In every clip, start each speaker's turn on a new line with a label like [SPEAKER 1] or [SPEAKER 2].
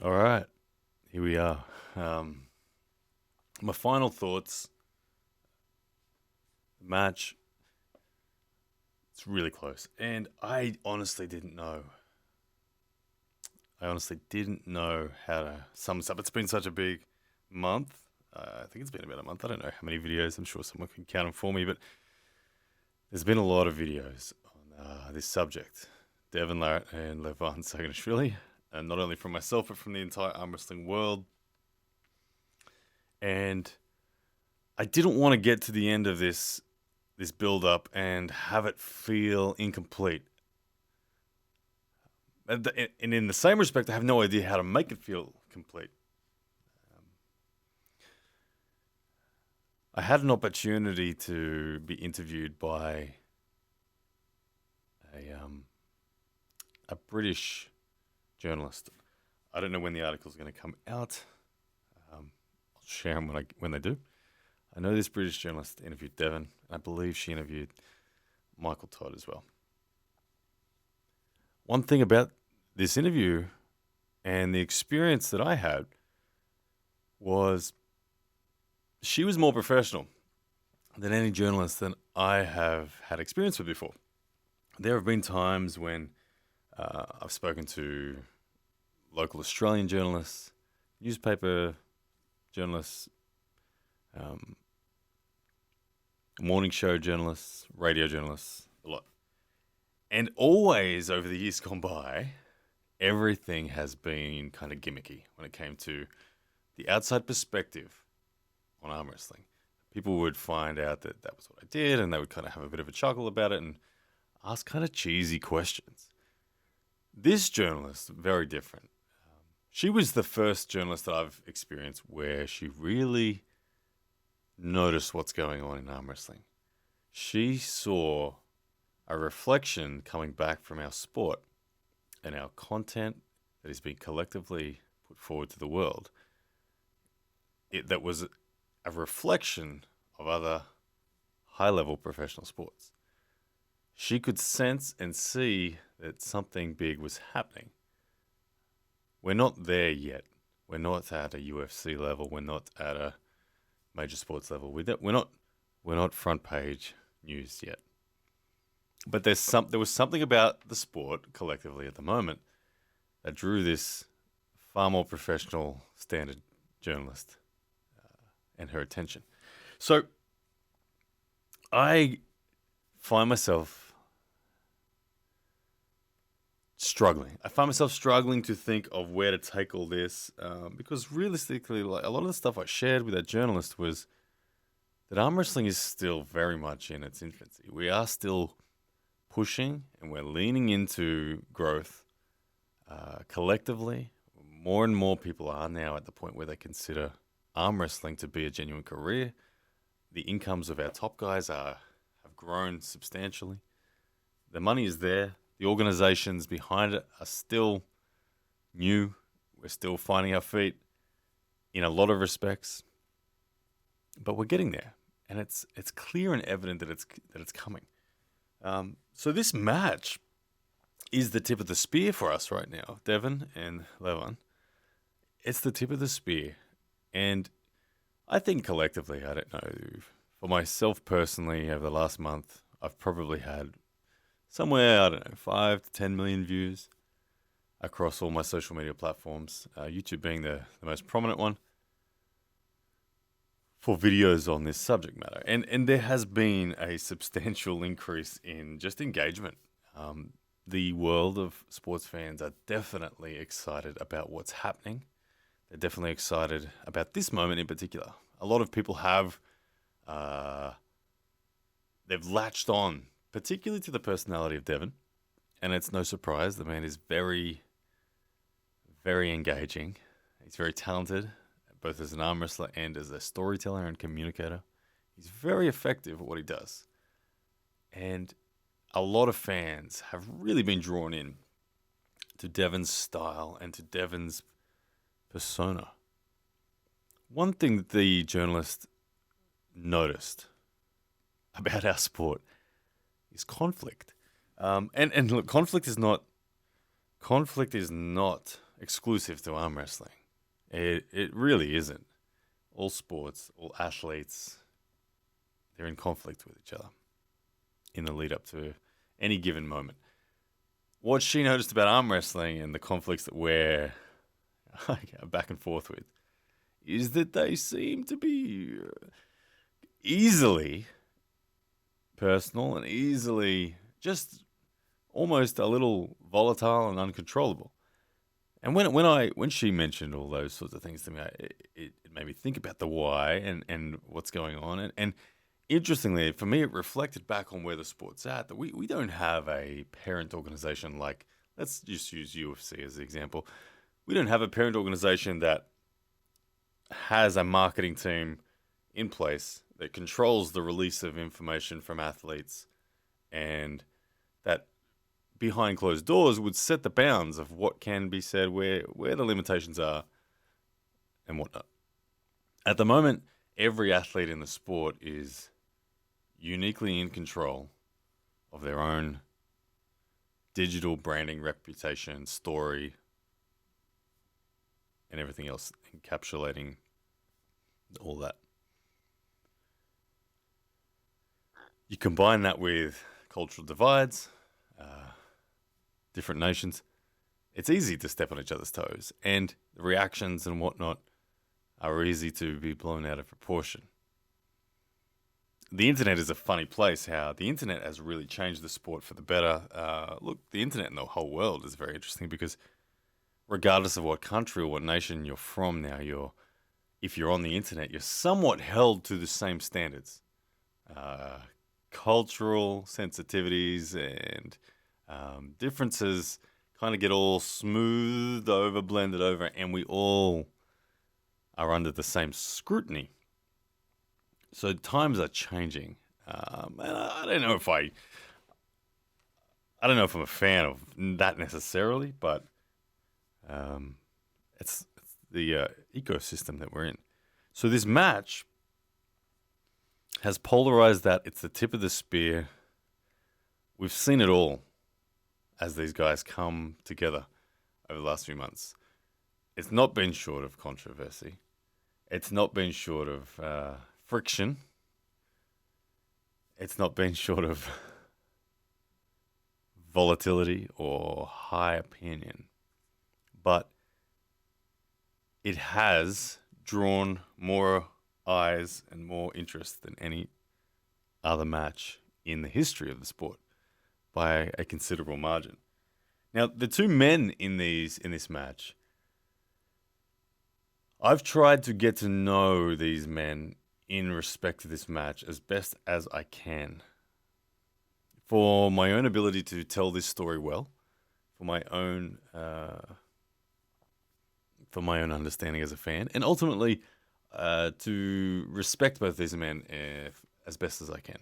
[SPEAKER 1] All right, here we are. My final thoughts. The match. It's really close, and I honestly didn't know. I honestly didn't know how to sum this up. It's been such a big month. I think it's been about a month. I don't know how many videos. I'm sure someone can count them for me, but there's been a lot of videos on this subject. Devon, Larratt, and Levan Saginashvili, and not only from myself, but from the entire arm wrestling world. And I didn't want to get to the end of this build up and have it feel incomplete. And in the same respect, I have no idea how to make it feel complete. I had an opportunity to be interviewed by a British journalist. I don't know when the article is going to come out. I'll share them when they do. I know this British journalist interviewed Devon. I believe she interviewed Michael Todd as well. One thing about this interview and the experience that I had was she was more professional than any journalist that I have had experience with before. There have been times when I've spoken to local Australian journalists, newspaper journalists, morning show journalists, radio journalists, a lot. And always over the years gone by, everything has been kind of gimmicky when it came to the outside perspective on arm wrestling. People would find out that that was what I did, and they would kind of have a bit of a chuckle about it and ask kind of cheesy questions. This journalist, very different. She was the first journalist that I've experienced where she really noticed what's going on in arm wrestling. She saw a reflection coming back from our sport and our content that is being collectively put forward to the world. That was a reflection of other high-level professional sports. She could sense and see that something big was happening. We're not there yet. We're not at a UFC level. We're not at a major sports level. We're not front page news yet. But there was something about the sport collectively at the moment that drew this far more professional standard journalist and her attention. So I find myself struggling. I find myself struggling to think of where to take all this because realistically, like a lot of the stuff I shared with that journalist was that arm wrestling is still very much in its infancy. We are still pushing and we're leaning into growth collectively. More and more people are now at the point where they consider arm wrestling to be a genuine career. The incomes of our top guys have grown substantially. The money is there. The organizations behind it are still new. We're still finding our feet in a lot of respects, but we're getting there, and it's clear and evident that it's coming. So this match is the tip of the spear for us right now, Devon and Levan. It's the tip of the spear, and I think collectively, I don't know, for myself personally, over the last month, I've probably had somewhere, I don't know, 5 to 10 million views across all my social media platforms, YouTube being the most prominent one, for videos on this subject matter. And there has been a substantial increase in just engagement. The world of sports fans are definitely excited about what's happening. They're definitely excited about this moment in particular. A lot of people have, they've latched on, particularly to the personality of Devon. And it's no surprise, the man is very, very engaging. He's very talented, both as an arm wrestler and as a storyteller and communicator. He's very effective at what he does. And a lot of fans have really been drawn in to Devon's style and to Devon's persona. One thing that the journalist noticed about our sport is conflict. And look, conflict is not exclusive to arm wrestling. It really isn't. All sports, all athletes, they're in conflict with each other in the lead up to any given moment. What she noticed about arm wrestling and the conflicts that we're back and forth with is that they seem to be easily personal and easily just almost a little volatile and uncontrollable. And when she mentioned all those sorts of things to me, it made me think about the why and what's going on. And interestingly, for me, it reflected back on where the sport's at, that we don't have a parent organization like, let's just use UFC as an example. We don't have a parent organization that has a marketing team in place that controls the release of information from athletes and that behind closed doors would set the bounds of what can be said, where the limitations are and whatnot. At the moment, every athlete in the sport is uniquely in control of their own digital branding, reputation, story, and everything else, encapsulating all that. You combine that with cultural divides, different nations, it's easy to step on each other's toes, and the reactions and whatnot are easy to be blown out of proportion. The internet is a funny place, how the internet has really changed the sport for the better. Look, the internet in the whole world is very interesting because regardless of what country or what nation you're from now, if you're on the internet, you're somewhat held to the same standards. Cultural sensitivities and differences kind of get all smoothed over, blended over, and we all are under the same scrutiny. So times are changing, and I don't know if I'm a fan of that necessarily, but it's the ecosystem that we're in. So this match has polarized that. It's the tip of the spear. We've seen it all as these guys come together over the last few months. It's not been short of controversy. It's not been short of friction. It's not been short of volatility or high opinion. But it has drawn more eyes and more interest than any other match in the history of the sport by a considerable margin. Now, the two men in this match, I've tried to get to know these men in respect to this match as best as I can for my own ability to tell this story well, for my own understanding as a fan, and ultimately to respect both these men as best as I can.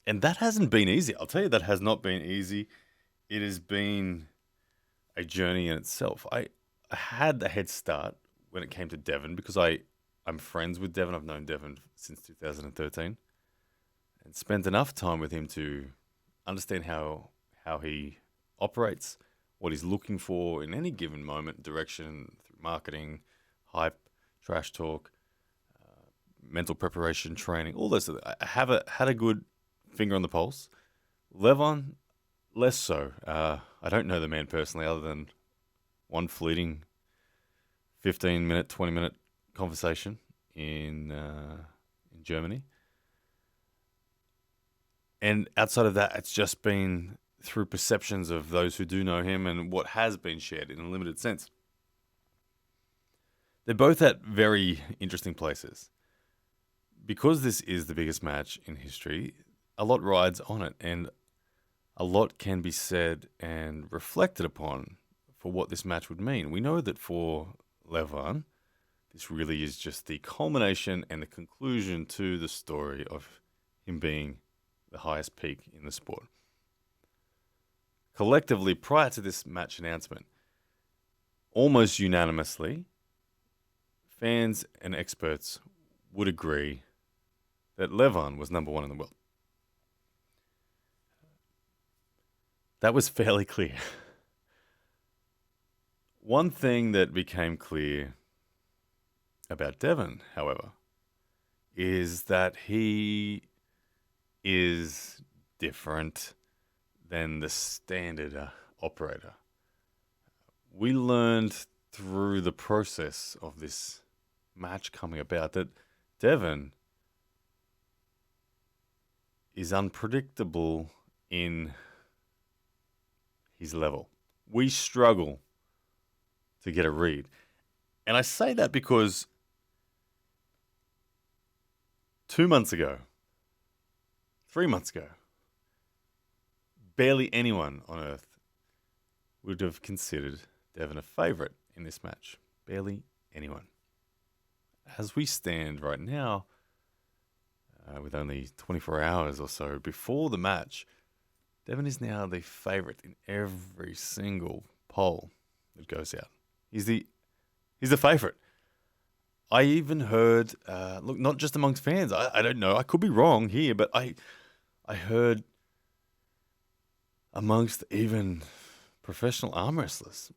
[SPEAKER 1] And that hasn't been easy. I'll tell you, that has not been easy. It has been a journey in itself. I had the head start when it came to Devon because I'm friends with Devon. I've known Devon since 2013 and spent enough time with him to understand how he operates, what he's looking for in any given moment, direction through marketing, hype, trash talk, mental preparation, training, all those. I had a good finger on the pulse. Levan, less so. I don't know the man personally other than one fleeting 15-minute, 20-minute conversation in Germany. And outside of that, it's just been through perceptions of those who do know him and what has been shared in a limited sense. They're both at very interesting places. Because this is the biggest match in history, a lot rides on it, and a lot can be said and reflected upon for what this match would mean. We know that for Levan, this really is just the culmination and the conclusion to the story of him being the highest peak in the sport. Collectively, prior to this match announcement, almost unanimously, fans and experts would agree that Levan was number one in the world. That was fairly clear. One thing that became clear about Devon, however, is that he is different than the standard operator. We learned through the process of this match coming about that Devon is unpredictable in his level. We struggle to get a read. And I say that because 2 months ago, 3 months ago, barely anyone on earth would have considered Devon a favourite in this match. Barely anyone. As we stand right now, with only 24 hours or so before the match, Devon is now the favourite in every single poll that goes out. He's the favourite. I even heard, look, not just amongst fans. I don't know. I could be wrong here, but I heard amongst even professional arm wrestlers,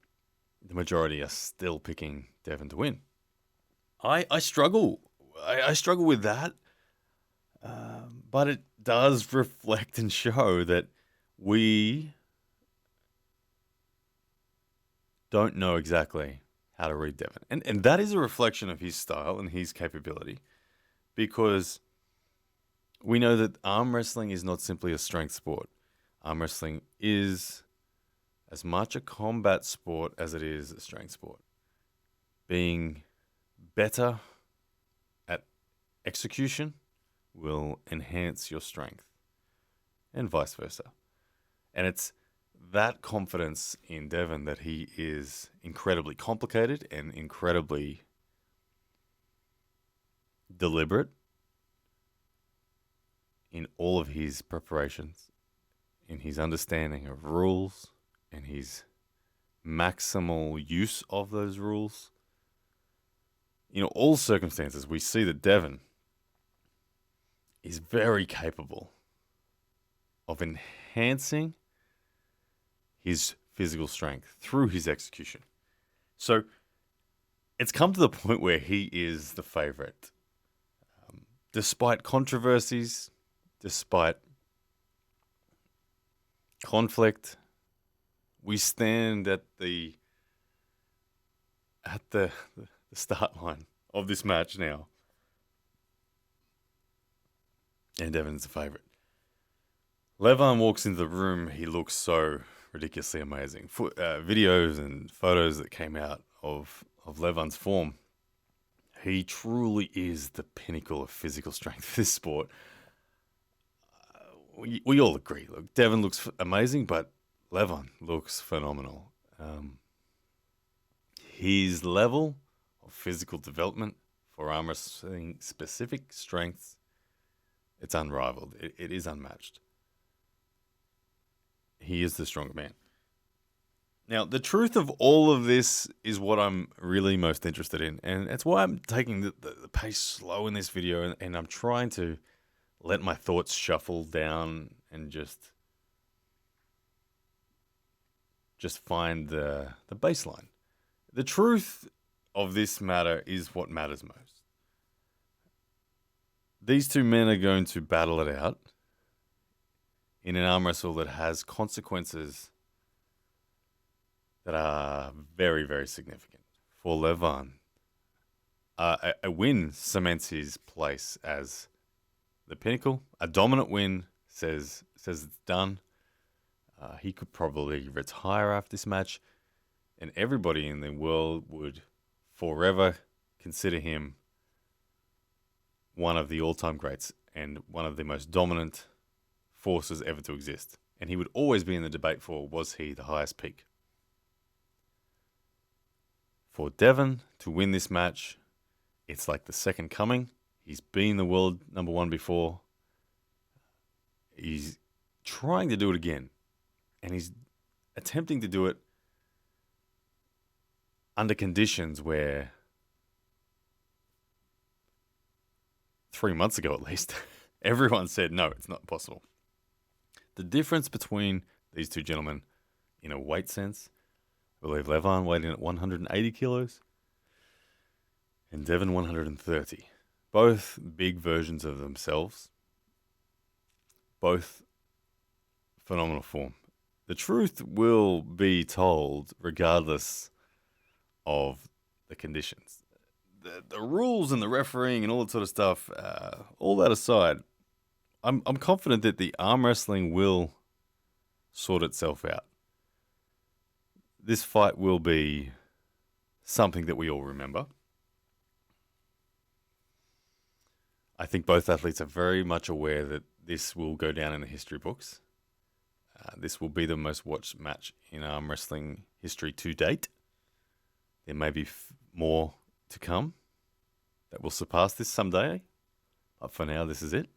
[SPEAKER 1] the majority are still picking Devon to win. I struggle. I struggle with that. But it does reflect and show that we don't know exactly how to read Devon. And that is a reflection of his style and his capability, because we know that arm wrestling is not simply a strength sport. Arm wrestling is as much a combat sport as it is a strength sport. Being better at execution will enhance your strength, and vice versa. And it's that confidence in Devon that he is incredibly complicated and incredibly deliberate in all of his preparations, in his understanding of rules, and his maximal use of those rules. In all circumstances, we see that Devon is very capable of enhancing his physical strength through his execution. So it's come to the point where he is the favorite. Despite controversies, despite conflict, we stand at the start line of this match now. And Devon's the favourite. Levan walks into the room. He looks so ridiculously amazing. Videos and photos that came out of Levan's form. He truly is the pinnacle of physical strength for this sport. We all agree. Look, Devon looks amazing, but Levan looks phenomenal. His level of physical development for arm wrestling specific strengths, it's unrivaled. It is unmatched. He is the stronger man. Now, the truth of all of this is what I'm really most interested in. And that's why I'm taking the pace slow in this video. And I'm trying to let my thoughts shuffle down and just find the baseline. The truth of this matter is what matters most. These two men are going to battle it out in an arm wrestle that has consequences that are very, very significant. For Levan, a win cements his place as the pinnacle. A dominant win says it's done. He could probably retire after this match, and everybody in the world would forever consider him one of the all-time greats and one of the most dominant forces ever to exist. And he would always be in the debate for, was he the highest peak? For Devon to win this match, it's like the second coming. He's been the world number one before. He's trying to do it again. And he's attempting to do it under conditions where 3 months ago at least, everyone said, no, it's not possible. The difference between these two gentlemen in a weight sense, I believe Levan weighed in at 180 kilos and Devon 130. Both big versions of themselves. Both phenomenal form. The truth will be told regardless of the conditions. The rules and the refereeing and all that sort of stuff, all that aside, I'm confident that the arm wrestling will sort itself out. This fight will be something that we all remember. I think both athletes are very much aware that this will go down in the history books. This will be the most watched match in arm wrestling history to date. There may be more to come that will surpass this someday, but for now, this is it.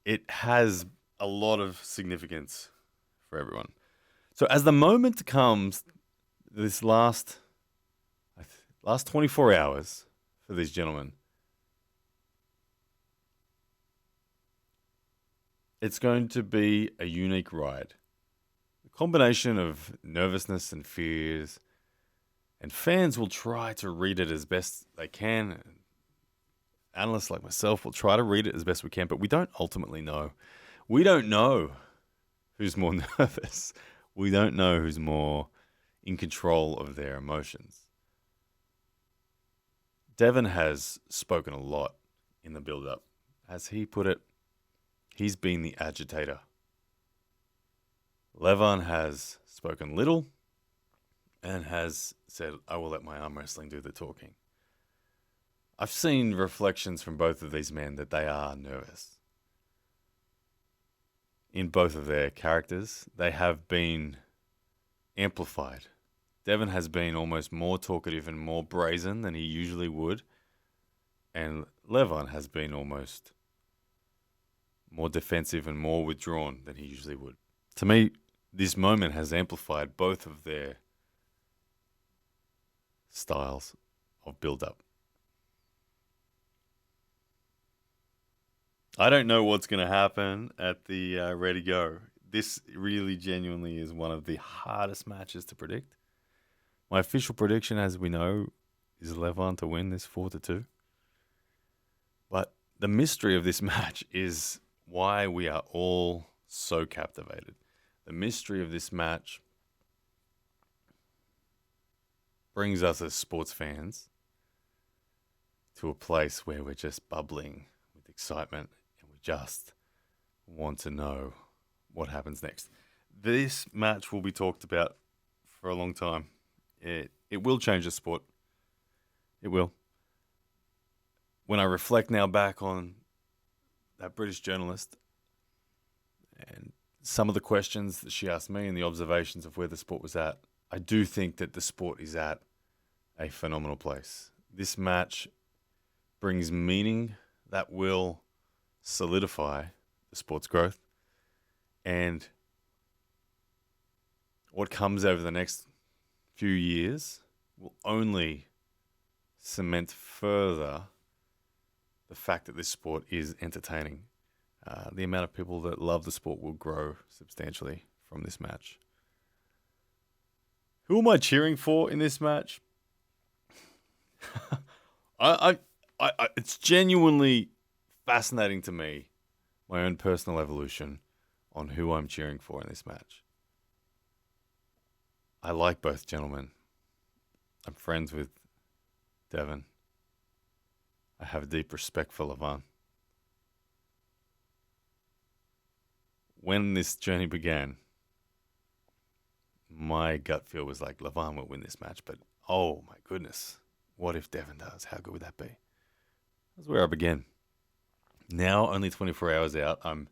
[SPEAKER 1] It has a lot of significance for everyone. So as the moment comes, this last 24 hours for these gentlemen, it's going to be a unique ride. A combination of nervousness and fears, and fans will try to read it as best they can. Analysts like myself will try to read it as best we can, but we don't ultimately know. We don't know who's more nervous. We don't know who's more in control of their emotions. Devon has spoken a lot in the build-up. As he put it, he's been the agitator. Levan has spoken little and has said, I will let my arm wrestling do the talking. I've seen reflections from both of these men that they are nervous. In both of their characters, they have been amplified. Devon has been almost more talkative and more brazen than he usually would. And Levan has been almost more defensive and more withdrawn than he usually would. To me, this moment has amplified both of their styles of build-up. I don't know what's going to happen at the Ready Go. This really genuinely is one of the hardest matches to predict. My official prediction, as we know, is Levan to win this 4-2. But the mystery of this match is why we are all so captivated. The mystery of this match brings us as sports fans to a place where we're just bubbling with excitement and we just want to know what happens next. This match will be talked about for a long time. It will change the sport. It will. When I reflect now back on that British journalist and some of the questions that she asked me and the observations of where the sport was at, I do think that the sport is at a phenomenal place. This match brings meaning that will solidify the sport's growth. And what comes over the next few years will only cement further the fact that this sport is entertaining. The amount of people that love the sport will grow substantially from this match. Who am I cheering for in this match? It's genuinely fascinating to me, my own personal evolution on who I'm cheering for in this match. I like both gentlemen. I'm friends with Devon. I have a deep respect for Levan. When this journey began, my gut feel was like Levan will win this match, but oh my goodness, what if Devon does? How good would that be? That's where I began. Now, only 24 hours out, I'm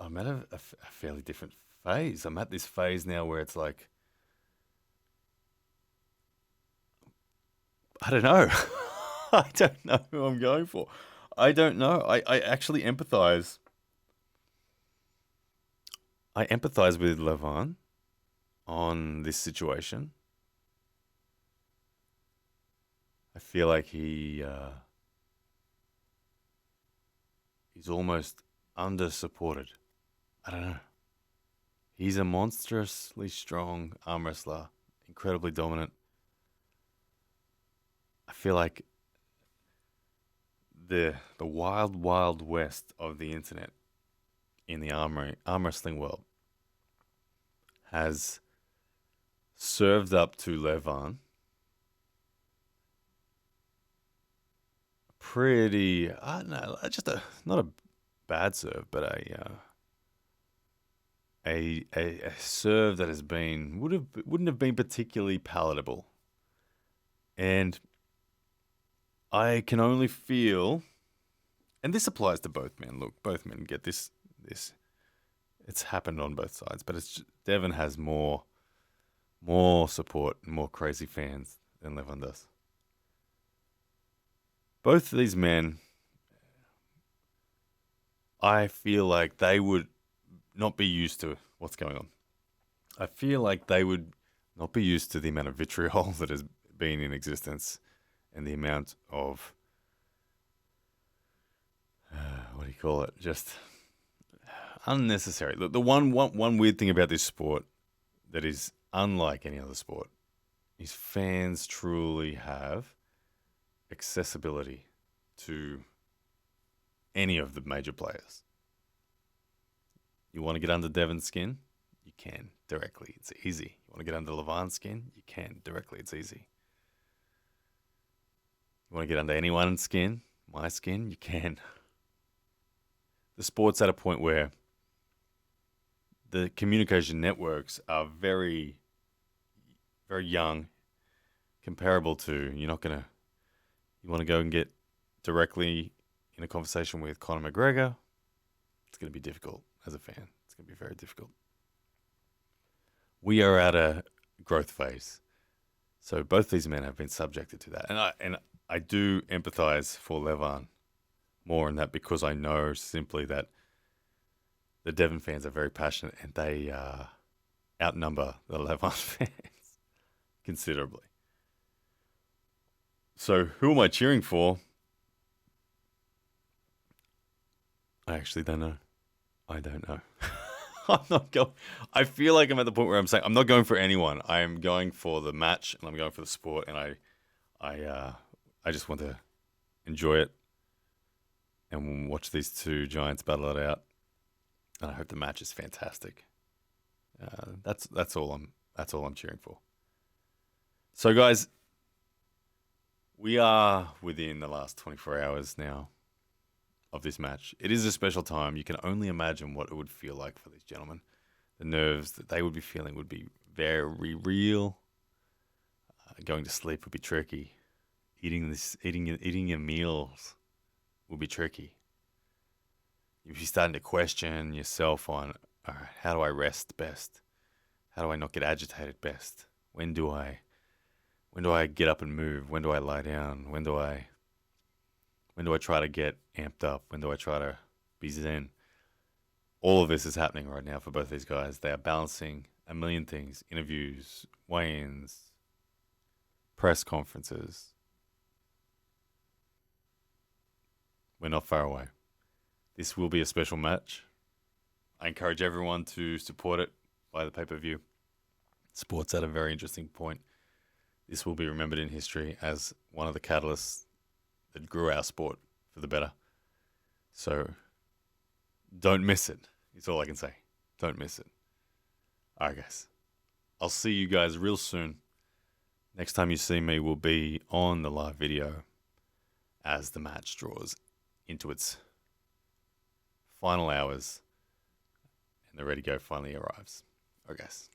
[SPEAKER 1] at a fairly different phase. I'm at this phase now where it's like, I don't know. I don't know who I'm going for. I don't know. I actually empathize. I empathize with Levan on this situation. I feel like he's almost under-supported. I don't know. He's a monstrously strong arm wrestler, incredibly dominant. I feel like the wild, wild west of the internet in the arm wrestling world has served up to Levan pretty, I don't know, just not a bad serve, but a serve that has been wouldn't have been particularly palatable, and I can only feel, and this applies to both men. Look, both men get this. It's happened on both sides, but Devon has more support and more crazy fans than Levan does. Both of these men, I feel like they would not be used to what's going on. I feel like they would not be used to the amount of vitriol that has been in existence and the amount of, what do you call it, just unnecessary. Look, the one weird thing about this sport that is unlike any other sport is fans truly have accessibility to any of the major players. You want to get under Devon's skin? You can directly. It's easy. You want to get under Levan's skin? You can directly. It's easy. You want to get under anyone's skin? My skin? You can. The sport's at a point where the communication networks are very, very young, comparable to, you want to go and get directly in a conversation with Conor McGregor, it's going to be difficult as a fan. It's going to be very difficult. We are at a growth phase. So both these men have been subjected to that. And I do empathize for Levan more in that, because I know simply that the Devon fans are very passionate and they outnumber the Levan fans considerably. So who am I cheering for? I actually don't know. I don't know. I'm not going. I feel like I'm at the point where I'm saying I'm not going for anyone. I am going for the match and I'm going for the sport, and I just want to enjoy it and watch these two giants battle it out. And I hope the match is fantastic. That's all I'm cheering for. So guys, we are within the last 24 hours now of this match. It is a special time. You can only imagine what it would feel like for these gentlemen. The nerves that they would be feeling would be very real. Going to sleep would be tricky. Eating your meals would be tricky. You'd be starting to question yourself on, all right, how do I rest best? How do I not get agitated best? When do I get up and move? When do I lie down? When do I try to get amped up? When do I try to be zen? All of this is happening right now for both these guys. They are balancing a million things: interviews, weigh-ins, press conferences. We're not far away. This will be a special match. I encourage everyone to support it by the pay-per-view. Sport's at a very interesting point. This will be remembered in history as one of the catalysts that grew our sport for the better. So don't miss it. That's all I can say. Don't miss it. All right, guys. I'll see you guys real soon. Next time you see me will be on the live video as the match draws into its final hours and the ready go finally arrives. All right, guys.